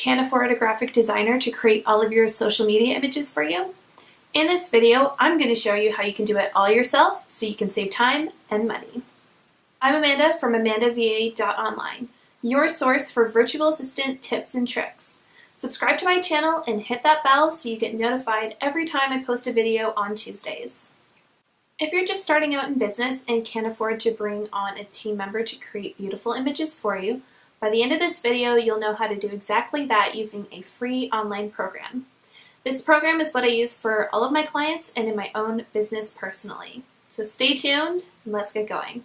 Can't afford a graphic designer to create all of your social media images for you? In this video, I'm going to show you how you can do it all yourself so you can save time and money. I'm Amanda from amandava.online, your source for virtual assistant tips and tricks. Subscribe to my channel and hit that bell so you get notified every time I post a video on Tuesdays. If you're just starting out in business and can't afford to bring on a team member to create beautiful images for you, by the end of this video, you'll know how to do exactly that using a free online program. This program is what I use for all of my clients and in my own business personally. So stay tuned and let's get going.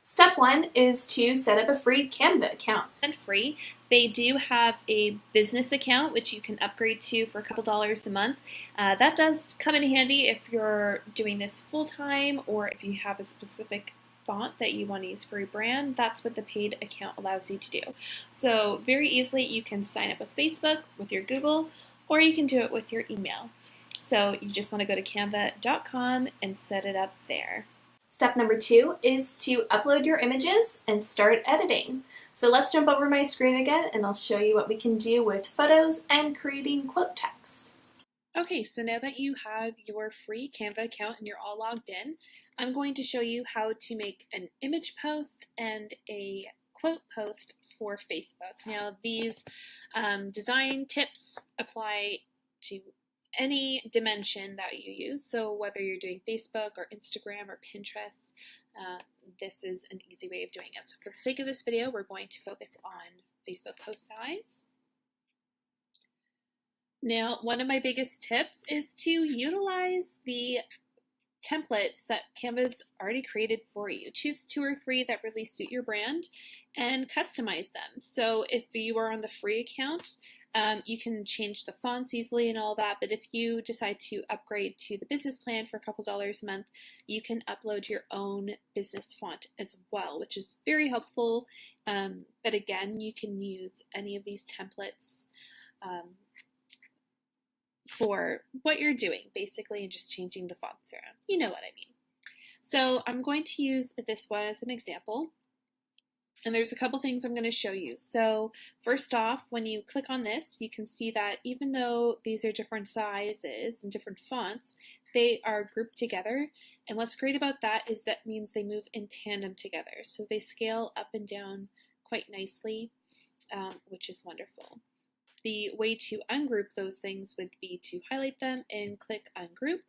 Step one is to set up a free Canva account. And free, they do have a business account which you can upgrade to for a couple dollars a month. That does come in handy if you're doing this full-time or if you have a specific font that you want to use for your brand. That's what the paid account allows you to do. So very easily you can sign up with Facebook, with your Google, or you can do it with your email. So you just want to go to canva.com and set it up there. Step number two is to upload your images and start editing. So let's jump over my screen again and I'll show you what we can do with photos and creating quote text. Okay, so now that you have your free Canva account and you're all logged in, I'm going to show you how to make an image post and a quote post for Facebook. Now these design tips apply to any dimension that you use. So whether you're doing Facebook or Instagram or Pinterest, this is an easy way of doing it. So for the sake of this video, we're going to focus on Facebook post size. Now, one of my biggest tips is to utilize the templates that Canva's already created for you. Choose 2 or 3 that really suit your brand and customize them. So if you are on the free account, you can change the fonts easily and all that, but if you decide to upgrade to the business plan for a couple dollars a month, you can upload your own business font as well, which is very helpful. But again, you can use any of these templates for what you're doing, basically, and just changing the fonts around. You know what I mean. So I'm going to use this one as an example. And there's a couple things I'm going to show you. So first off, when you click on this, you can see that even though these are different sizes and different fonts, they are grouped together. And what's great about that is that means they move in tandem together. So they scale up and down quite nicely, which is wonderful. The way to ungroup those things would be to highlight them and click ungroup,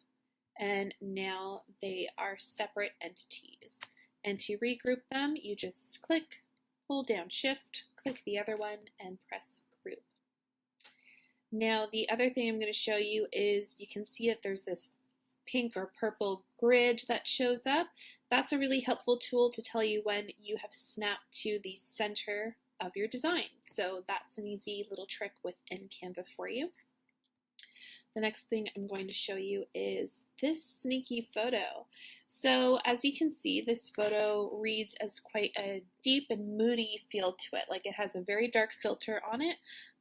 and now they are separate entities. And to regroup them, you just click, hold down shift, click the other one, and press group. Now the other thing I'm going to show you is you can see that there's this pink or purple grid that shows up. That's a really helpful tool to tell you when you have snapped to the center of your design. So that's an easy little trick within Canva for you. The next thing I'm going to show you is this sneaky photo. So as you can see, this photo reads as quite a deep and moody feel to it. Like it has a very dark filter on it,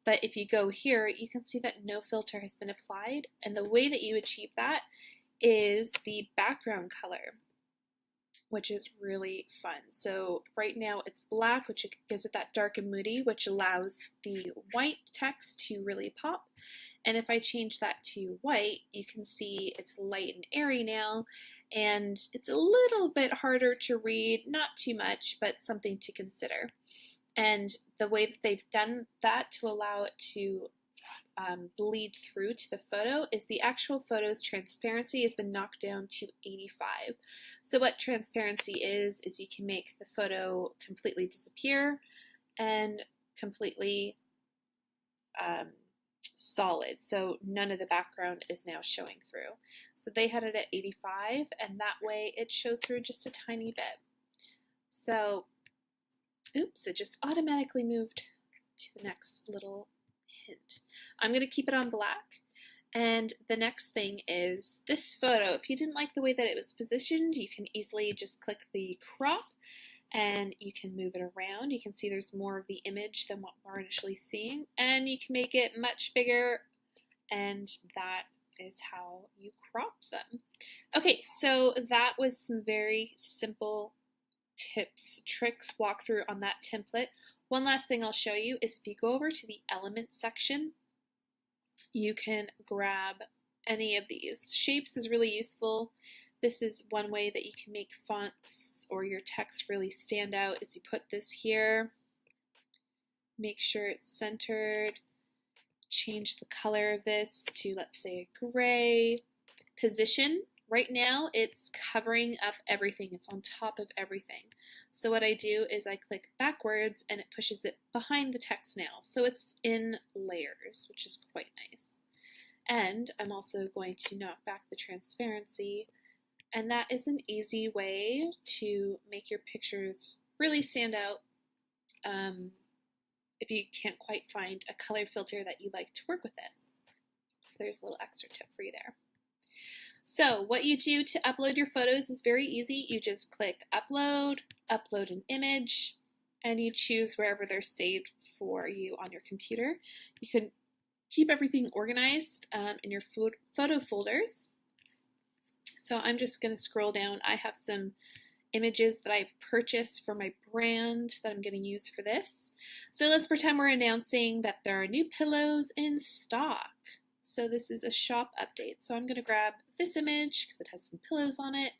but if you go here, you can see that no filter has been applied. And the way that you achieve that is the background color, which is really fun. So right now it's black, which gives it that dark and moody, which allows the white text to really pop. And if I change that to white, you can see it's light and airy now, and it's a little bit harder to read, not too much, but something to consider. And the way that they've done that to allow it to bleed through to the photo is the actual photo's transparency has been knocked down to 85. So what transparency is you can make the photo completely disappear and completely solid. So none of the background is now showing through. So they had it at 85, and that way it shows through just a tiny bit. So, oops, it just automatically moved to the next little hint. I'm going to keep it on black. And the next thing is this photo. If you didn't like the way that it was positioned, you can easily just click the crop and you can move it around. You can see there's more of the image than what we're initially seeing, and you can make it much bigger, and that is how you crop them. Okay, so that was some very simple tips, tricks, walkthrough on that template. One last thing I'll show you is if you go over to the Elements section, you can grab any of these. Shapes is really useful. This is one way that you can make fonts or your text really stand out is you put this here, make sure it's centered, change the color of this to, let's say, a gray. Position, right now it's covering up everything. It's on top of everything. So what I do is I click backwards and it pushes it behind the text now. So it's in layers, which is quite nice. And I'm also going to knock back the transparency. And that is an easy way to make your pictures really stand out if you can't quite find a color filter that you like to work with it. So there's a little extra tip for you there. So what you do to upload your photos is very easy. You just click upload, upload an image, and you choose wherever they're saved for you on your computer. You can keep everything organized in your photo folders. So I'm just going to scroll down. I have some images that I've purchased for my brand that I'm going to use for this. So let's pretend we're announcing that there are new pillows in stock. So this is a shop update. So I'm going to grab this image because it has some pillows on it.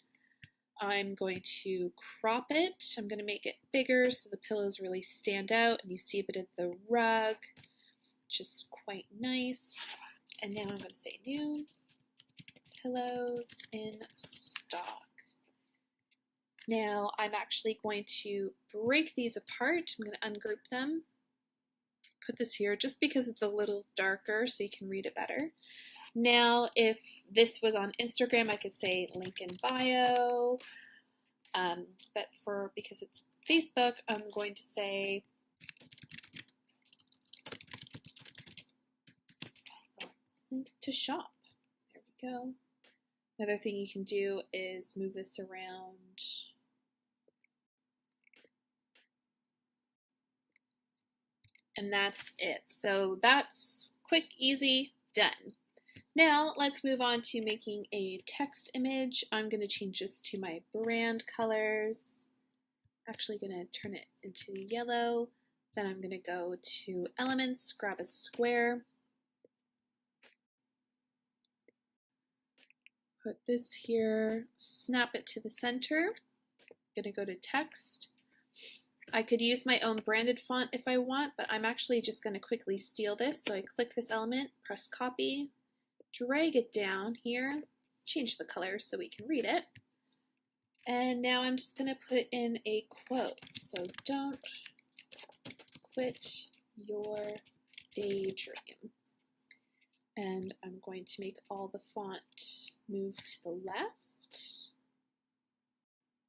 I'm going to crop it. I'm going to make it bigger so the pillows really stand out and you see a bit of the rug, which is quite nice. And now I'm going to say new pillows in stock. Now I'm actually going to break these apart. I'm going to ungroup them. Put this here just because it's a little darker so you can read it better. Now, if this was on Instagram, I could say link in bio, but because it's Facebook, I'm going to say link to shop. There we go. Another thing you can do is move this around. And that's it. So that's quick, easy, done. Now let's move on to making a text image. I'm going to change this to my brand colors. Actually going to turn it into yellow. Then I'm going to go to Elements, grab a square. Put this here, snap it to the center. I'm going to go to text. I could use my own branded font if I want, but I'm actually just going to quickly steal this. So I click this element, press copy, drag it down here, change the color so we can read it. And now I'm just going to put in a quote. So don't quit your daydream. And I'm going to make all the font move to the left.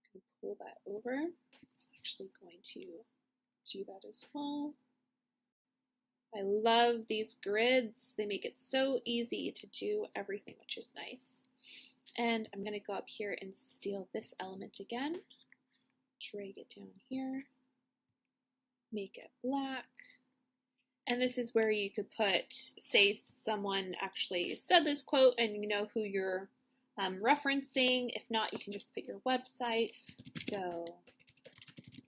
I'm going to pull that over. Actually going to do that as well. I love these grids. They make it so easy to do everything, which is nice. And I'm going to go up here and steal this element again. Drag it down here. Make it black. And this is where you could put, say someone actually said this quote and you know who you're referencing. If not, you can just put your website. So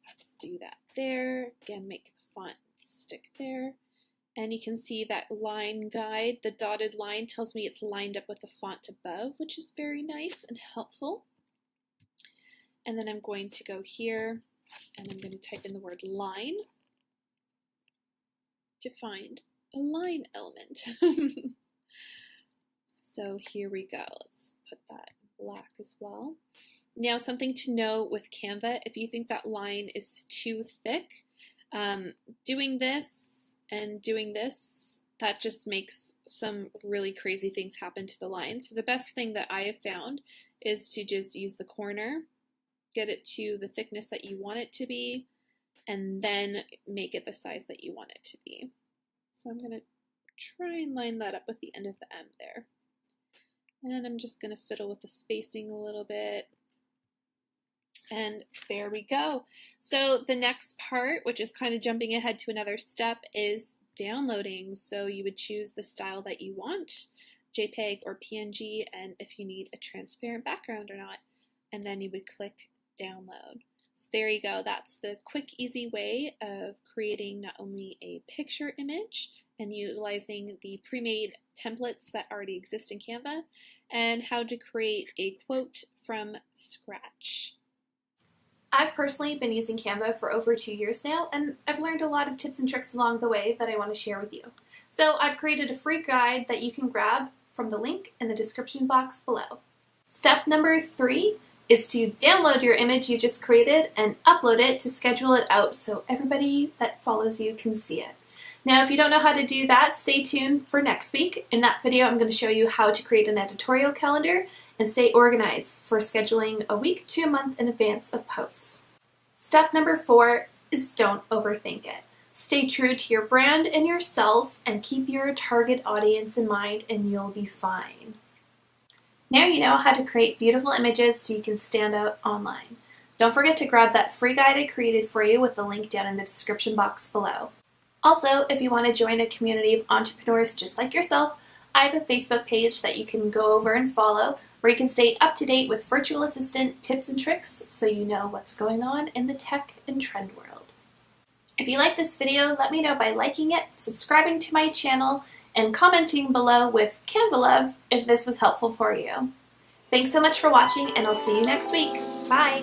let's do that there. Again, make the font stick there. And you can see that line guide, the dotted line tells me it's lined up with the font above, which is very nice and helpful. And then I'm going to go here and I'm going to type in the word line to find a line element. So here we go. Let's put that in black as well. Now, something to know with Canva, if you think that line is too thick, doing this and doing this, that just makes some really crazy things happen to the line. So the best thing that I have found is to just use the corner, get it to the thickness that you want it to be, and then make it the size that you want it to be. So I'm going to try and line that up with the end of the M there. And I'm just going to fiddle with the spacing a little bit. And there we go. So the next part, which is kind of jumping ahead to another step, is downloading. So you would choose the style that you want, JPEG or PNG, and if you need a transparent background or not. And then you would click download. So there you go. That's the quick, easy way of creating not only a picture image and utilizing the pre-made templates that already exist in Canva, and how to create a quote from scratch. I've personally been using Canva for over 2 years now, and I've learned a lot of tips and tricks along the way that I want to share with you. So I've created a free guide that you can grab from the link in the description box below. Step number 3 is to download your image you just created and upload it to schedule it out so everybody that follows you can see it. Now, if you don't know how to do that, stay tuned for next week. In that video, I'm going to show you how to create an editorial calendar and stay organized for scheduling a week to a month in advance of posts. Step number 4 is don't overthink it. Stay true to your brand and yourself and keep your target audience in mind and you'll be fine. Now you know how to create beautiful images so you can stand out online. Don't forget to grab that free guide I created for you with the link down in the description box below. Also, if you want to join a community of entrepreneurs just like yourself, I have a Facebook page that you can go over and follow where you can stay up to date with virtual assistant tips and tricks so you know what's going on in the tech and trend world. If you like this video, let me know by liking it, subscribing to my channel, and commenting below with Canva love if this was helpful for you. Thanks so much for watching, and I'll see you next week. Bye!